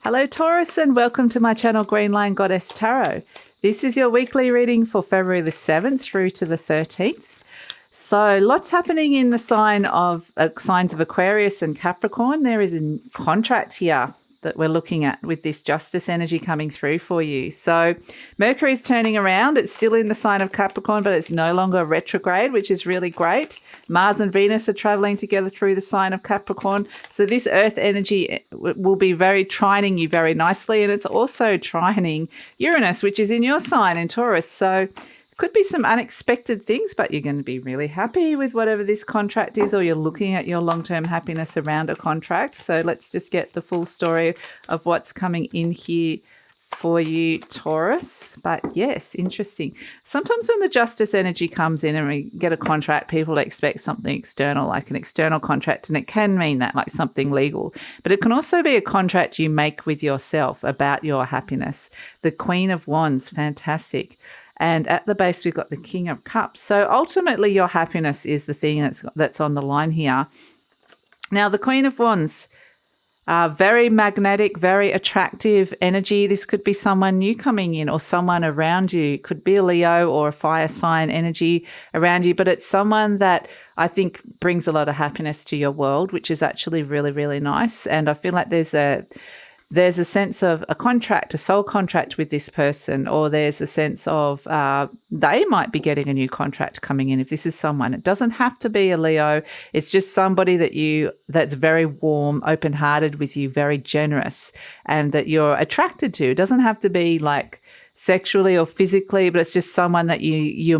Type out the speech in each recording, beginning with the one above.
Hello Taurus, and welcome to my channel GreenLion Goddess Tarot. This is your weekly reading for February the 7th through to the 13th. So lots happening in the signs of Aquarius and Capricorn. There is a contract here that we're looking at with this justice energy coming through for you. So Mercury is turning around. It's still in the sign of Capricorn, but it's no longer retrograde, which is really great. Mars and Venus are traveling together through the sign of Capricorn. So this earth energy will be very trining you very nicely. And it's also trining Uranus, which is in your sign in Taurus. So could be some unexpected things, but you're going to be really happy with whatever this contract is, or you're looking at your long-term happiness around a contract. So let's just get the full story of what's coming in here for you, Taurus. But yes, interesting. Sometimes when the justice energy comes in and we get a contract, people expect something external, like an external contract, and it can mean that, like something legal. But it can also be a contract you make with yourself about your happiness. The Queen of Wands, fantastic. And at the base, we've got the King of Cups. So ultimately, your happiness is the thing that's on the line here. Now, the Queen of Wands, very magnetic, very attractive energy. This could be someone new coming in or someone around you. It could be a Leo or a fire sign energy around you, but it's someone that I think brings a lot of happiness to your world, which is actually really, really nice. And I feel like there's a sense of a contract, a soul contract with this person, or there's a sense of they might be getting a new contract coming in if this is someone. It doesn't have to be a Leo. It's just somebody that's very warm, open-hearted with you, very generous, and that you're attracted to. It doesn't have to be like sexually or physically, but it's just someone that you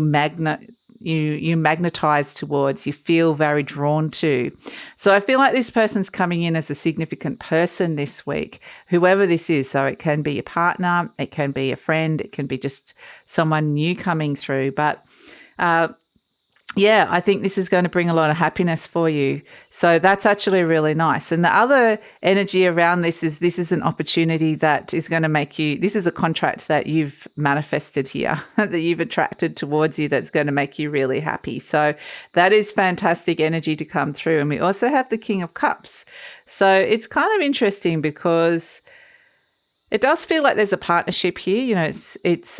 magnetize towards, you feel very drawn to. So I feel like this person's coming in as a significant person this week, whoever this is. So it can be a partner, it can be a friend, it can be just someone new coming through. But yeah, I think this is going to bring a lot of happiness for you. So that's actually really nice. And the other energy around this is an opportunity that is going to make you, this is a contract that you've manifested here, that you've attracted towards you, that's going to make you really happy. So that is fantastic energy to come through. And we also have the King of Cups. So it's kind of interesting because it does feel like there's a partnership here. You know, it's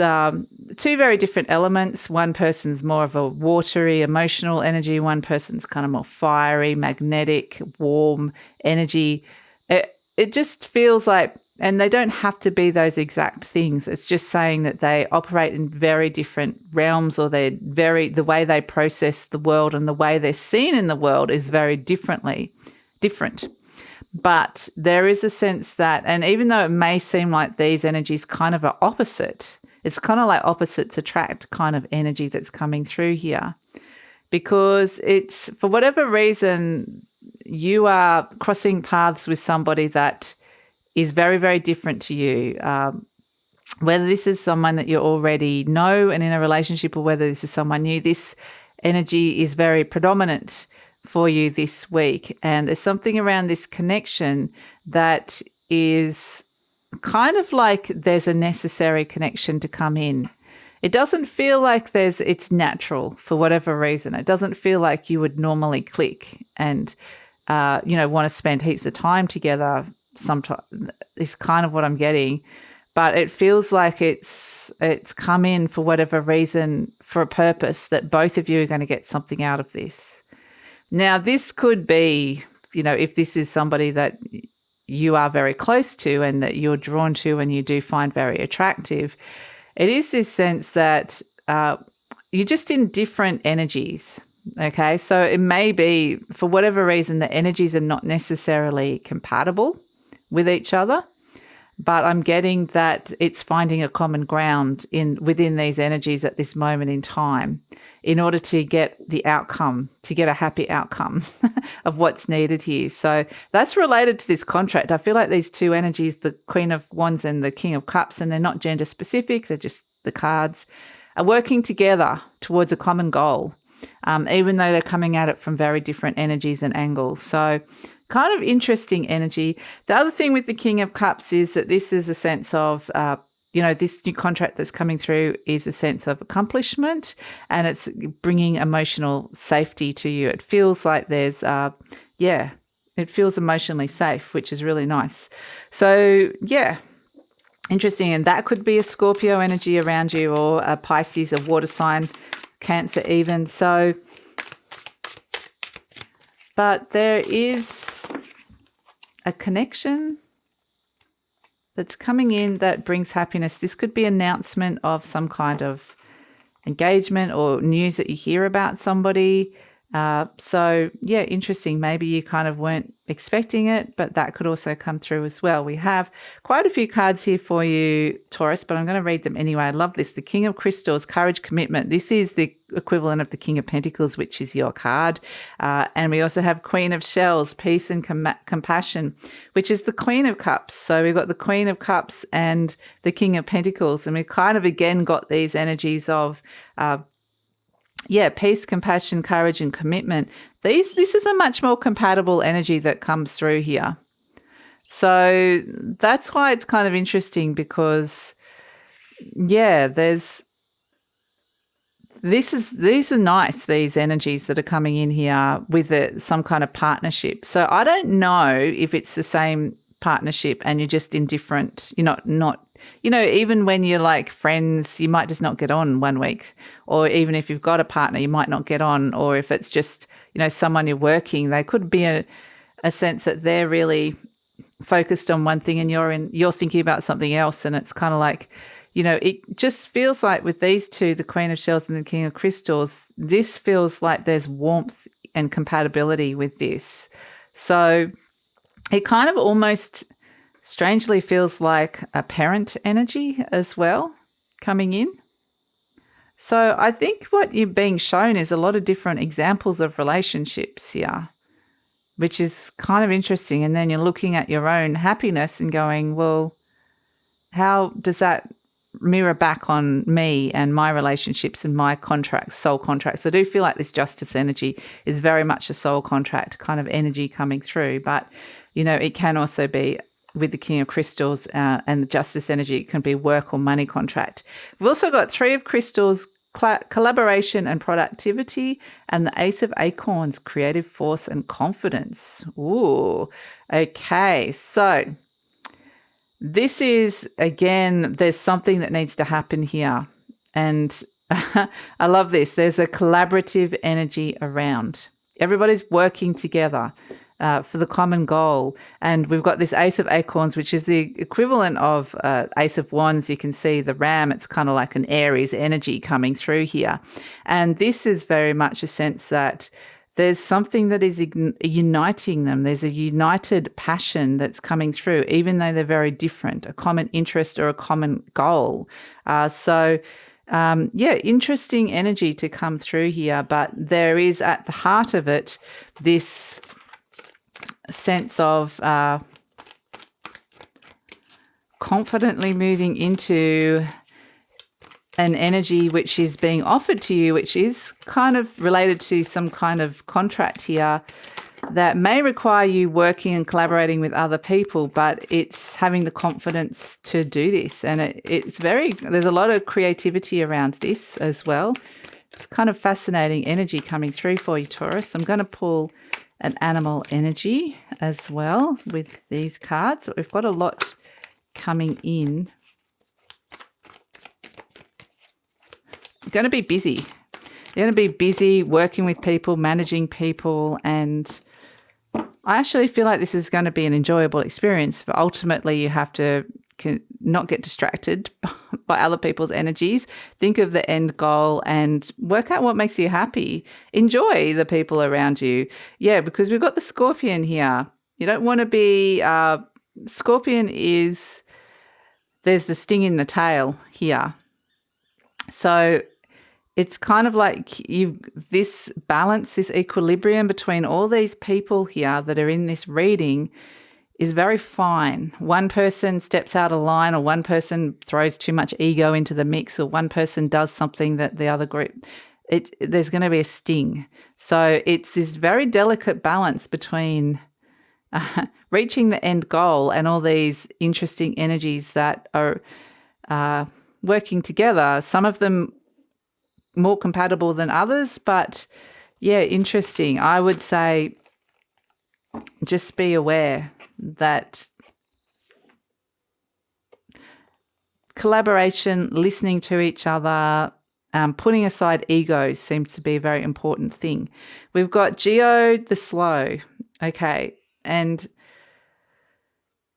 two very different elements. One person's more of a watery, emotional energy. One person's kind of more fiery, magnetic, warm energy. It just feels like, and they don't have to be those exact things. It's just saying that they operate in very different realms, or the way they process the world and the way they're seen in the world is very different. But there is a sense that, and even though it may seem like these energies kind of are opposite, it's kind of like opposites attract kind of energy that's coming through here. Because it's, for whatever reason, you are crossing paths with somebody that is very, very different to you. Whether this is someone that you already know and in a relationship, or whether this is someone new, this energy is very predominant for you this week. And there's something around this connection that is kind of like there's a necessary connection to come in. It doesn't feel like it's natural for whatever reason. It doesn't feel like you would normally click and, want to spend heaps of time together. Sometimes is kind of what I'm getting, but it feels like it's come in for whatever reason, for a purpose, that both of you are going to get something out of this. Now, this could be, if this is somebody that you are very close to and that you're drawn to and you do find very attractive, it is this sense that you're just in different energies, okay? So it may be, for whatever reason, the energies are not necessarily compatible with each other, but I'm getting that it's finding a common ground within these energies at this moment in time, in order to get the outcome, to get a happy outcome of what's needed here. So that's related to this contract. I feel like these two energies, the Queen of Wands and the King of Cups, and they're not gender specific, they're just the cards, are working together towards a common goal, even though they're coming at it from very different energies and angles. So kind of interesting energy. The other thing with the King of Cups is that this is a sense of this new contract that's coming through is a sense of accomplishment, and it's bringing emotional safety to you. It feels like there's, It feels emotionally safe, which is really nice. So, yeah, interesting. And that could be a Scorpio energy around you, or a Pisces, a water sign, Cancer even. So, but there is a connection that's coming in that brings happiness. This could be an announcement of some kind of engagement or news that you hear about somebody. So, yeah, interesting. Maybe you kind of weren't expecting it, but that could also come through as well. We have quite a few cards here for you, Taurus, but I'm going to read them anyway. I love this. The King of Crystals, courage, commitment. This is the equivalent of the King of Pentacles, which is your card. And we also have Queen of Shells, peace and compassion, which is the Queen of Cups. So we've got the Queen of Cups and the King of Pentacles. And we've kind of, again, got these energies of peace, compassion, courage, and commitment. This is a much more compatible energy that comes through here. So that's why it's kind of interesting, because, yeah, these are nice, these energies that are coming in here with some kind of partnership. So I don't know if it's the same partnership and you're just in different, you're not even when you're like friends, you might just not get on one week. Or even if you've got a partner, you might not get on. Or if it's just, someone you're working, they could be a sense that they're really focused on one thing and you're thinking about something else. And it's kind of like, it just feels like with these two, the Queen of Shells and the King of Crystals, this feels like there's warmth and compatibility with this. So it kind of almost strangely feels like a parent energy as well coming in. So I think what you're being shown is a lot of different examples of relationships here, which is kind of interesting. And then you're looking at your own happiness and going, well, how does that mirror back on me and my relationships and my contracts, soul contracts? I do feel like this justice energy is very much a soul contract kind of energy coming through. But, it can also be with the King of Crystals and the Justice energy, it can be work or money contract. We've also got Three of Crystals, collaboration and productivity, and the Ace of Acorns, creative force and confidence. Ooh, okay. So this is, again, there's something that needs to happen here. And I love this. There's a collaborative energy around. Everybody's working together for the common goal. And we've got this Ace of Acorns, which is the equivalent of Ace of Wands. You can see the ram. It's kind of like an Aries energy coming through here. And this is very much a sense that there's something that is uniting them. There's a united passion that's coming through, even though they're very different, a common interest or a common goal. Interesting energy to come through here. But there is at the heart of it this sense of confidently moving into an energy which is being offered to you, which is kind of related to some kind of contract here that may require you working and collaborating with other people, but it's having the confidence to do this. And there's a lot of creativity around this as well. It's kind of fascinating energy coming through for you, Taurus. I'm going to pull an animal energy as well with these cards. We've got a lot coming in. You're going to be busy. You're going to be busy working with people, managing people, and I actually feel like this is going to be an enjoyable experience, but ultimately you have to not get distracted by other people's energies. Think of the end goal and work out what makes you happy. Enjoy the people around you. Yeah, because we've got the Scorpion here. You don't want to be Scorpion there's the sting in the tail here. So it's kind of like this balance, this equilibrium between all these people here that are in this reading is very fine. One person steps out of line, or one person throws too much ego into the mix, or one person does something that the other group, there's going to be a sting. So it's this very delicate balance between reaching the end goal and all these interesting energies that are working together. Some of them more compatible than others, but yeah, interesting. I would say just be aware that collaboration, listening to each other, putting aside egos seems to be a very important thing. We've got Geo the Slow. Okay. And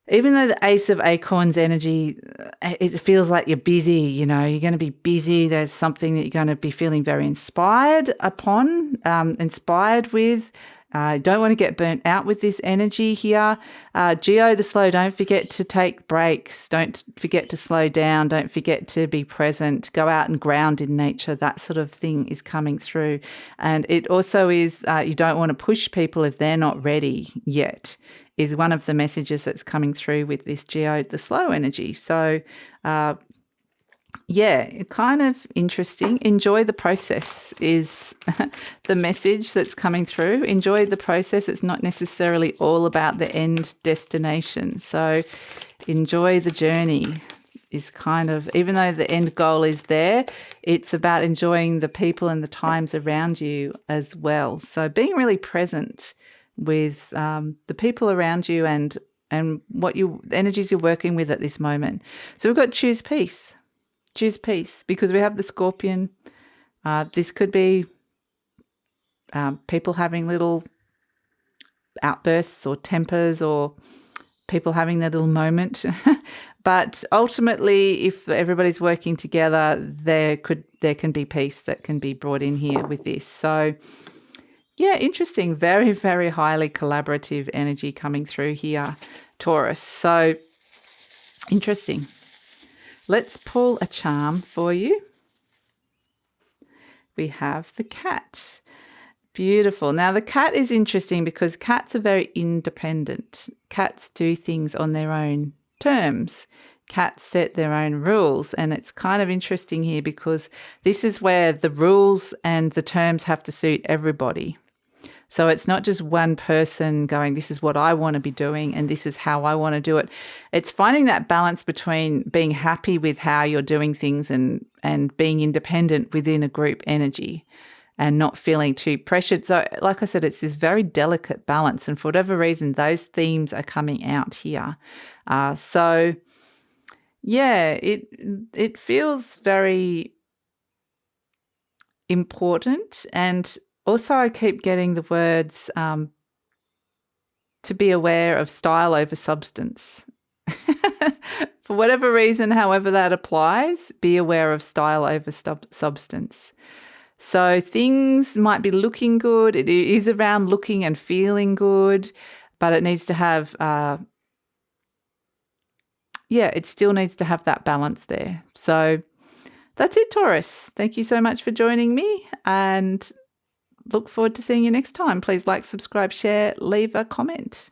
even though the Ace of Acorns energy, it feels like you're busy, you know, you're going to be busy. There's something that you're going to be feeling very inspired with. Don't want to get burnt out with this energy here. Geo the Slow, don't forget to take breaks. Don't forget to slow down. Don't forget to be present. Go out and ground in nature. That sort of thing is coming through. And it also is you don't want to push people if they're not ready yet, is one of the messages that's coming through with this Geo the Slow energy. So, yeah, kind of interesting. Enjoy the process is the message that's coming through. Enjoy the process. It's not necessarily all about the end destination. So enjoy the journey is kind of, even though the end goal is there, it's about enjoying the people and the times around you as well. So being really present with the people around you and what energies you're working with at this moment. So we've got choose peace. Choose peace, because we have the Scorpion. This could be people having little outbursts or tempers, or people having their little moment. But ultimately, if everybody's working together, there can be peace that can be brought in here with this. So yeah, interesting. Very, very highly collaborative energy coming through here, Taurus. So interesting. Let's pull a charm for you. We have the cat. Beautiful. Now, the cat is interesting because cats are very independent. Cats do things on their own terms. Cats set their own rules. And it's kind of interesting here because this is where the rules and the terms have to suit everybody. So it's not just one person going, this is what I want to be doing and this is how I want to do it. It's finding that balance between being happy with how you're doing things and being independent within a group energy and not feeling too pressured. So like I said, it's this very delicate balance. And for whatever reason, those themes are coming out here. So yeah, it feels very important. And also, I keep getting the words to be aware of style over substance. For whatever reason, however that applies, be aware of style over substance. So things might be looking good. It is around looking and feeling good, but it needs to have, it still needs to have that balance there. So that's it, Taurus. Thank you so much for joining me, and look forward to seeing you next time. Please like, subscribe, share, leave a comment.